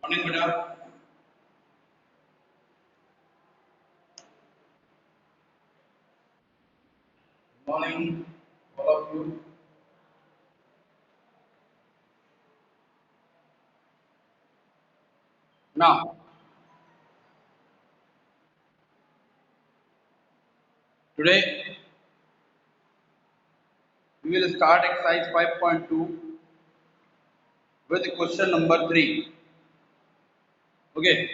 Morning, madam. Morning, all of you. Now, today we will start exercise 5.2 with question number 3. Okay.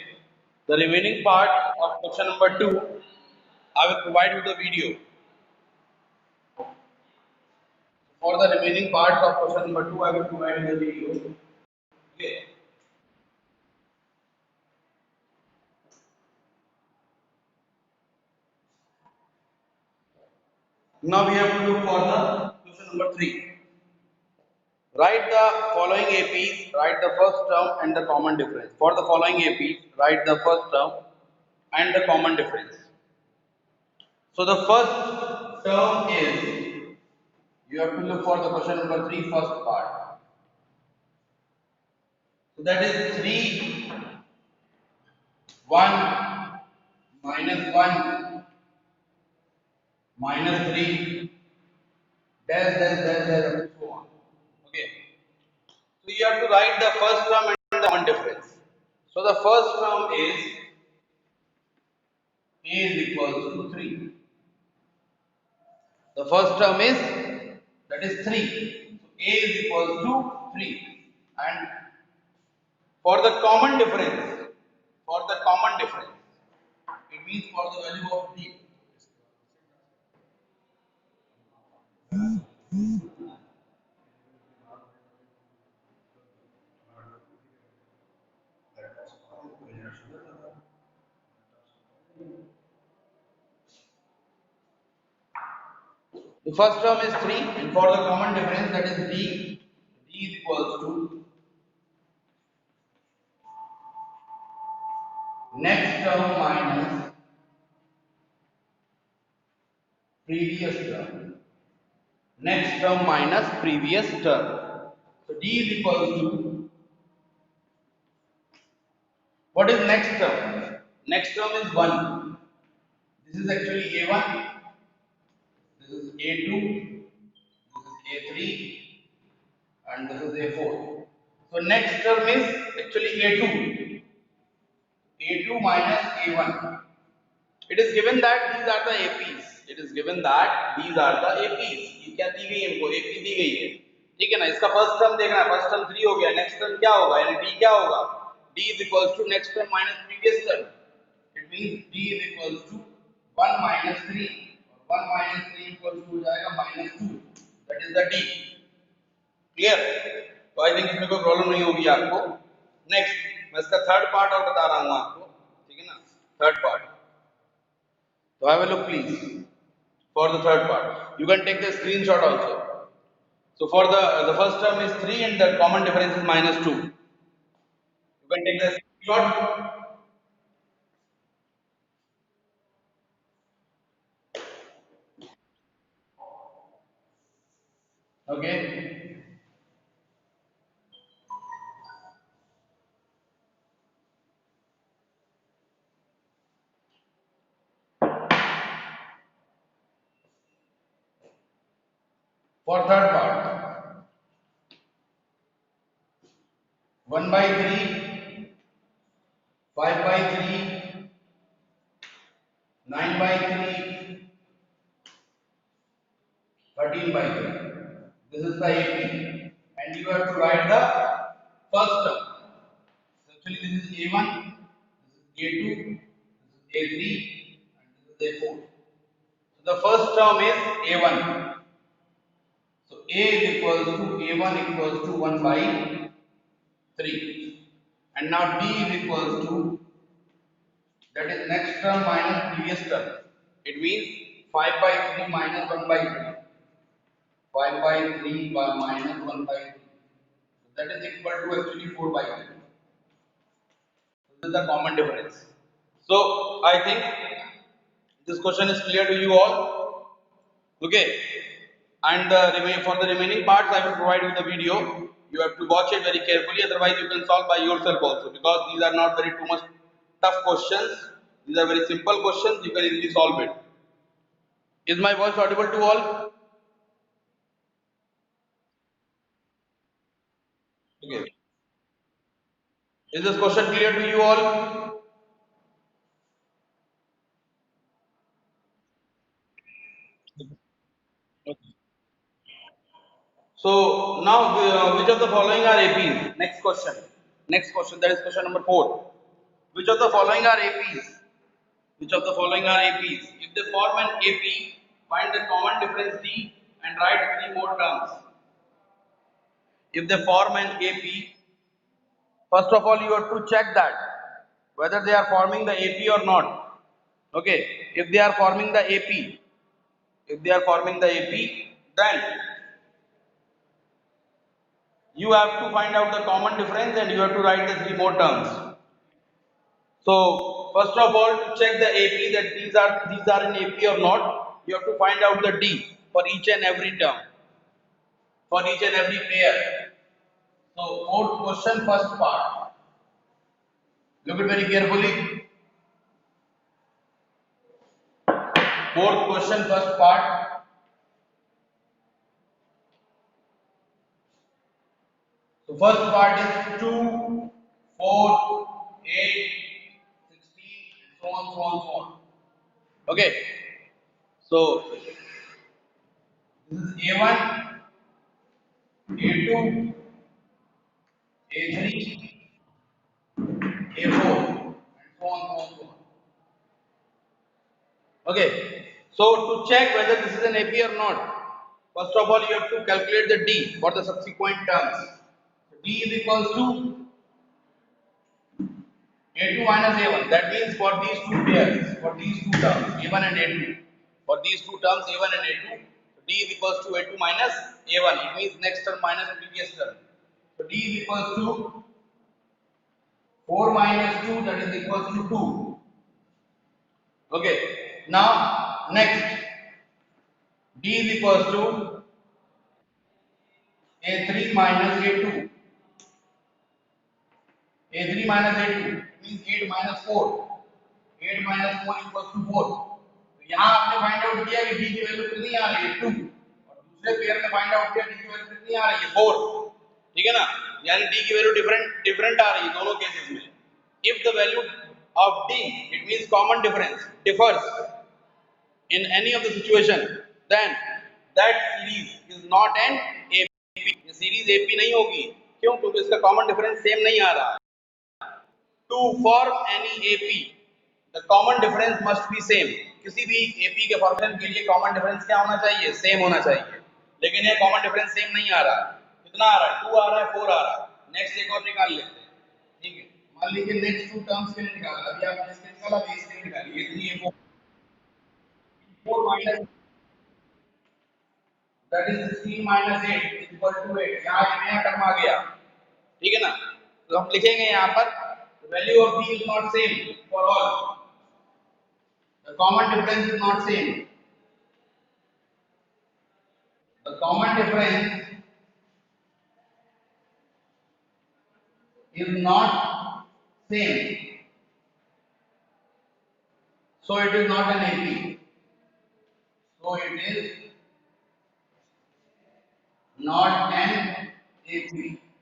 The remaining part of question number 2, I will provide you the video. For the remaining parts of question number 2, I will provide you the video. Okay. Now we have to look for the question number 3. Write the following APs, write the first term and the common difference. For the following APs, write the first term and the common difference. So the first term is, you have to look for the question number 3 first part. So that is 3, 1, minus 1, minus 3, dash, and so on. Okay. So you have to write the first term and the common difference. So the first term is A is equals to 3. The first term is, that is 3. So A is equals to 3. And for the common difference, it means for the value of D. The first term is 3, and for the common difference, that is D is equals to next term minus previous term. Next term minus previous term. So D is equals to, what is next term? Next term is 1. This is actually A1, this is A2, this is A3, and this is A4. So next term is actually A2. A2 minus A1. It is given that these are the APs. It is given that these are the APs. ये क्या दी गई है इनको? AP दी गई है. ठीक है ना? इसका फर्स्ट टर्म देखना है. फर्स्ट टर्म 3 हो गया. नेक्स्ट टर्म क्या होगा? यानी D क्या होगा? D is equals to next term minus previous term. It means D is equals to 1 minus 3. 1 minus 3 equals to हो जाएगा minus 2. That is the D. Clear? तो आई थिंक इसमें कोई प्रॉब्लम नहीं होगी आपको. नेक्स्ट मैं इसका थर्ड पार्ट और बता रहा हूँ आपको. ठीक है ना? Third part. So have a look please for the third part. You can take the screenshot also. So for the first term is 3 and the common difference is minus 2. You can take the screenshot. Okay. For third part, 1 by 3, 5 by 3, 9 by 3, 13 by 3. This is the AP. And you have to write the first term. So actually this is A1, this is A2, this is A3, and this is A4. So the first term is A1. So A is equals to A1 equals to 1 by 3. And now D is equals to, that is next term minus previous term. It means 5 by 3 minus 1 by 3. 5 by 3 by minus 1 by 3. So that is equal to actually 4 by 3. So this is the common difference. So I think this question is clear to you all. Okay. And for the remaining parts, I will provide you the video. You have to watch it very carefully, otherwise you can solve by yourself also, because these are not very too much tough questions. These are very simple questions, you can easily solve it. Is my voice audible to all? Okay. Is this question clear to you all? So now, which of the following are APs? Next question. Next question, that is question number 4. Which of the following are APs? Which of the following are APs? If they form an AP, find the common difference D and write 3 more terms. If they form an AP, first of all you have to check that whether they are forming the AP or not. Okay, if they are forming the AP, then you have to find out the common difference and you have to write the 3 more terms. So first of all, to check the AP that these are in AP or not, you have to find out the D for each and every term, for each and every pair. So fourth question, first part. Look at very carefully. Fourth question, first part. So first part is 2, 4, 8, 16, and so on, so on, so on. Okay. So this is A1, A2, A3, A4, and so on, so on, so on. Okay. So to check whether this is an AP or not, first of all you have to calculate the D for the subsequent terms. So D is equals to A2 minus A1. That means for these two pairs, for these two terms, A1 and A2, for these two terms A1 and A2, D is equals to A2 minus A1. It means next term minus previous term. So D is equals to 4 minus 2, that is equals to 2. Okay. Now next, D is equals to A3 minus A2. A3 minus A2 means 8 minus 4. 8 minus 4 equals to 4. तो यहाँ आपने find out किया कि d की value कितनी आ रही है 2, और दूसरे पेयर में फाइंड आउट किया d की वैल्यू कितनी आ रही है 4. ठीक है ना, यानी d की वैल्यू डिफरेंट डिफरेंट आ रही है दोनों केसेस में. If the value of d, it means common difference, differs in any of the situation, then that series is not an AP. ये सीरीज AP नहीं होगी. क्यों? क्योंकि इसका कॉमन डिफरेंस सेम नहीं आ रहा. To form any AP, the common difference must be same. किसी भी AP के फॉर्मेशन के लिए कॉमन डिफरेंस क्या होना चाहिए? सेम होना चाहिए. लेकिन ये कॉमन डिफरेंस सेम नहीं आ रहा. कितना आ रहा है? 2 आ रहा है, 4 आ रहा है. नेक्स्ट एक और निकाल लेते हैं. ठीक है, मान लीजिए नेक्स्ट टू टर्म्स के लिए निकाला. अभी आपने इसके निकाला, अभी इसके निकालिए. 3 A4, 4 minus, that is 16 minus 8 is equal to 8. यहाँ एक नया टर्म आ गया. ठीक है ना, तो हम लिखेंगे यहाँ पर value of d is not same for all. The common difference is not same. The common difference is not same. So it is not an AP. So it is not an AP.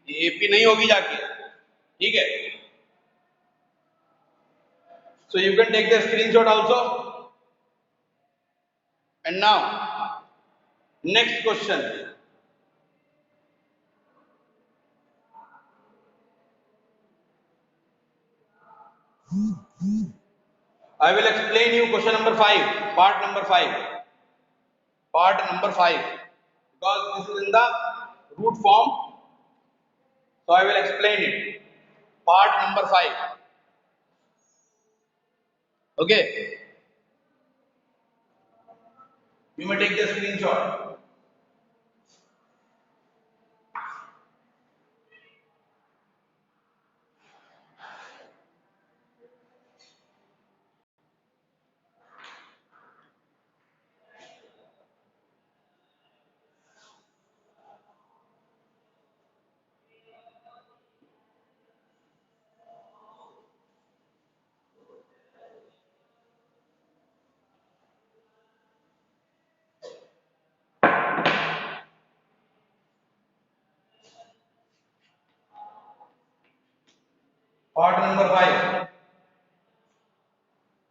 ये AP नहीं होगी जाके. ठीक है. So you can take the screenshot also. And now next question. I will explain you question number 5, part number 5. Part number 5. Because this is in the root form. So I will explain it. Part number 5. Okay. You may take the screenshot. Part number 5.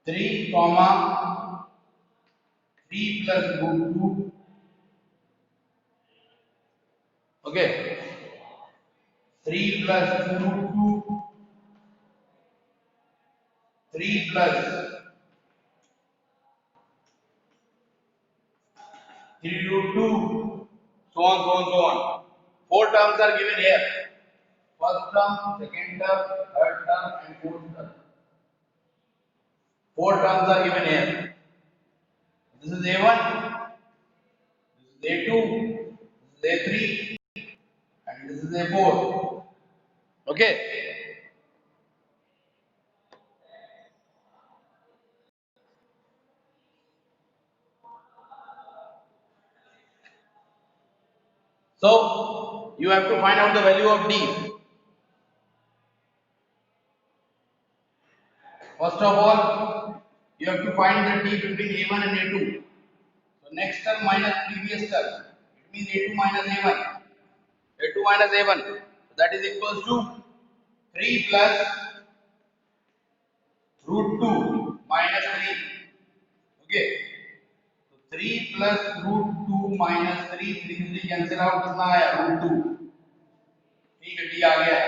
3 comma 3 plus root 2. Okay. 3 plus root 2. 3 plus 3 root 2. So on, so on, so on. 4 terms are given here. First term, second term, third term, and fourth term. 4 terms are given here. This is A1, this is A2, this is A3, and this is A4. Okay. So you have to find out the value of D. First of all, you have to find the D between A1 and A2. So next term minus previous term. It means A2 minus A1. A2 minus A1. So that is equals to 3 plus root 2 minus 3. Okay. So 3 plus root 2 minus 3. 3 cancel out. कितना आया root 2. ठीक है, D आ गया.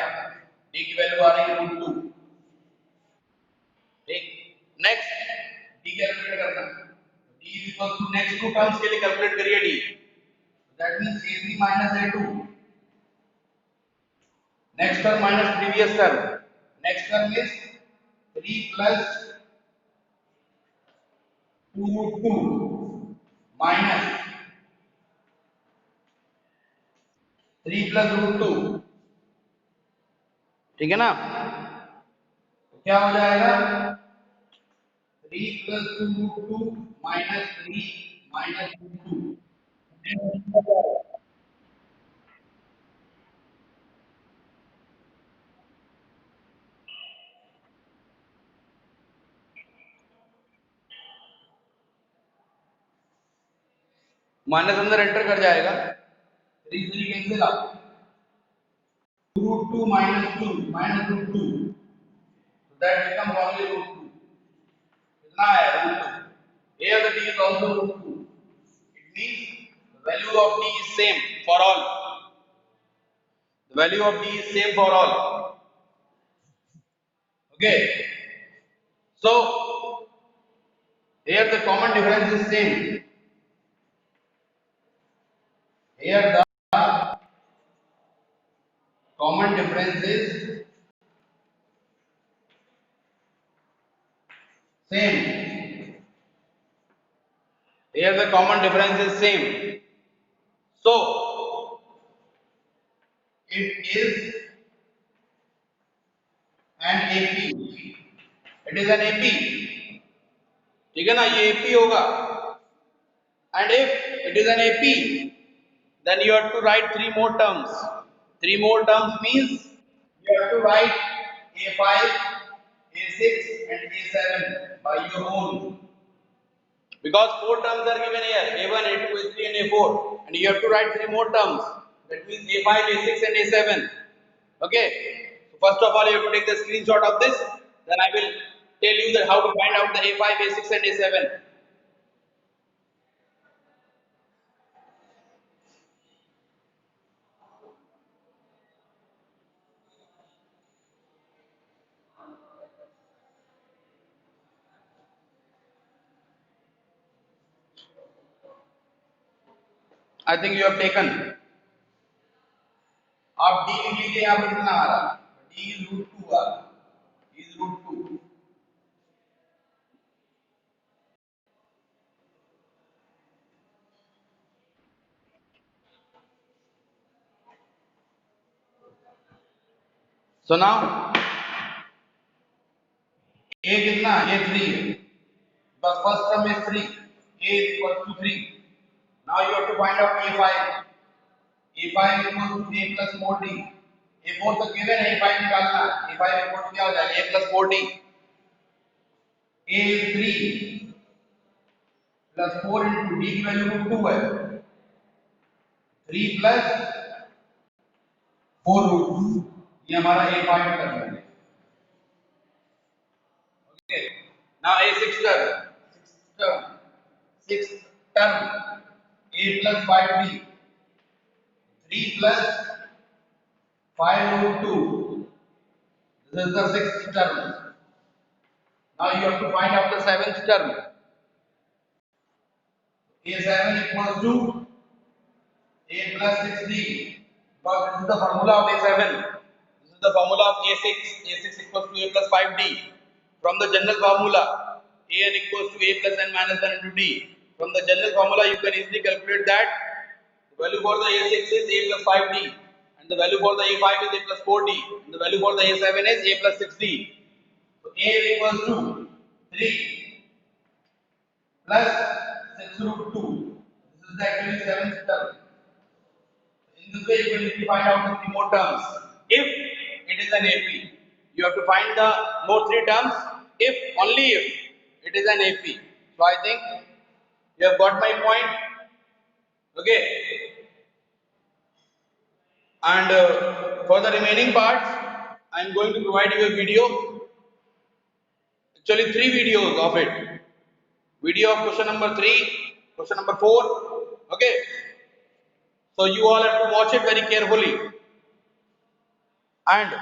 D की value आ रही है root 2. ठीक. Next D calculate करना. D is equal to next two terms के लिए कैलकुलेट करिए D. That means A3 minus A2. Next term minus previous term. Next term is 3 plus 2 root 2 minus 3 plus root 2. ठीक है ना? तो क्या हो जाएगा? 3 plus 2 root 2 minus 3 minus root 2. Minus अंदर एंटर कर जाएगा. 3 3 cancel out. root 2 minus 2 minus root 2. So that becomes only root 2. कितना है root 2? Here the D is also root 2. It means the value of D is same for all. The value of D is same for all. Okay. So here the common difference is same. Here the common difference is same. Here the common difference is same. So it is an AP. It is an AP. ठीक है ना, ये AP होगा. And if it is an AP, then you have to write 3 more terms. 3 more terms means you have to write A5, A6 and A7 by your own. Because 4 terms are given here, A1, A2, A3 and A4. And you have to write 3 more terms. That means A5, A6 and A7. Okay. So first of all, you have to take the screenshot of this. Then I will tell you that how to find out the A5, A6 and A7. I think you have taken. आप D लिख लीजिए, यहाँ पर कितना आ रहा है? D is root 2 आ रहा है. D is root 2. So now A कितना? A3 है. The first term is 3. A is equal to 3. Now you have to find out A5. A5 is equal to A plus 4D. A4 तो given है, A5 निकालना है. A5 equal to क्या हो जाएगा? A plus 4D. A is 3 plus 4 into D की value root 2 है. 3 plus 4 root 2. ये हमारा A5 टर्म है. Now A6 term. Sixth term. A plus 5B. 3 plus 5 root 2. This is the sixth term. Now you have to find out the seventh term. A7 equals to A plus 6D. Because this is the formula of A7. This is the formula of A6. A6 equals to A plus 5D. From the general formula, An equals to A plus n minus n into D. From the general formula, you can easily calculate that the value for the A6 is A plus 5D. And the value for the A5 is A plus 4D. And the value for the A7 is A plus 6D. So A is equals to 3 plus 6 root 2. This is the actually seventh term. In this way, you will need to find out the three more terms. If it is an AP, you have to find the more three terms. If only if it is an AP. So I think you have got my point. Okay. And for the remaining parts, I am going to provide you a video. Actually, three videos of it. Video of question number 3, question number 4. Okay. So you all have to watch it very carefully. And